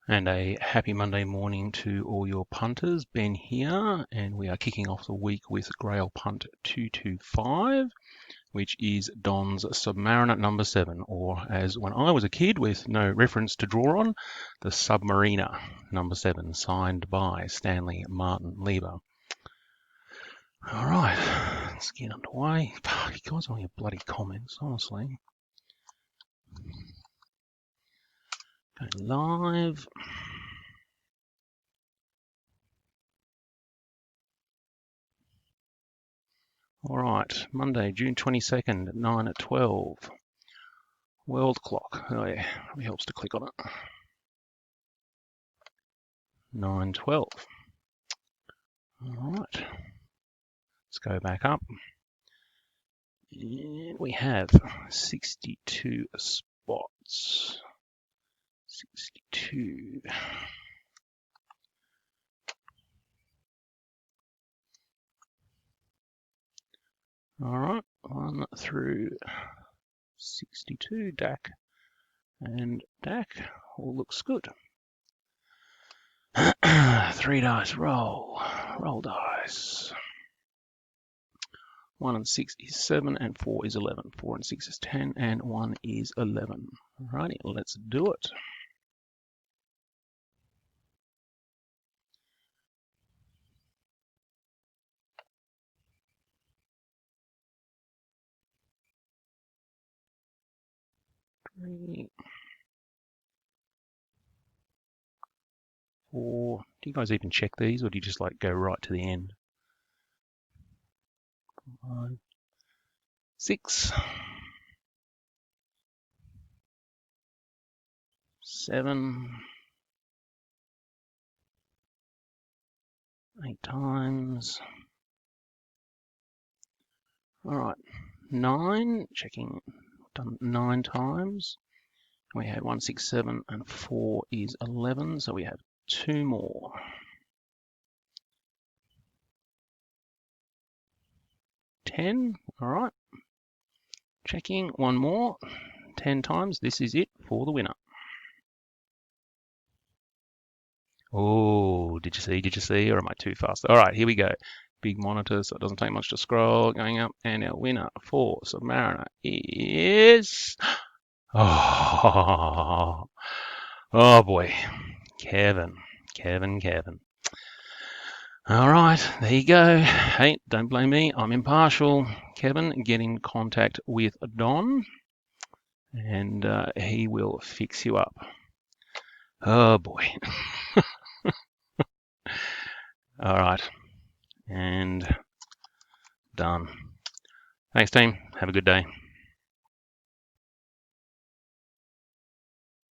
And a happy Monday morning to all your punters. Ben here, and we are kicking off the week with Grail Punt 225, which is Don's Submariner number 7, or as when I was a kid with no reference to draw on, the Submariner number 7, signed by Stanley Martin Lieber. All right, let's get underway. You guys on your bloody comments, honestly. Go live. All right, Monday, June 22nd, 9:12. World clock. Oh yeah, it helps to click on it. 9:12. All right, let's go back up. And we have 62 spots. 62. All right, 1 through 62. DAC and DAC all looks good. 3 dice, roll dice. 1 and 6 is 7, and 4 is 11. 4 and 6 is 10, and 1 is 11. Alrighty, let's do it. Three, 4. Do you guys even check these, or do you just like go right to the end? 5, 6, 7, 8 times. All right, 9. Checking, done 9 times. We had 1, 6, 7, and 4 is 11, so we have 2 more. 10. All right. Checking, 1 more. 10 times. This is it for the winner. Oh, did you see? Or am I too fast? All right, here we go. Big monitor, so it doesn't take much to scroll. Going up, and our winner for Submariner is... Oh, oh boy. Kevin. All right, there you go. Hey, don't blame me. I'm impartial. Kevin, get in contact with Don, and he will fix you up. Oh boy. All right, and done. Thanks, team. Have a good day.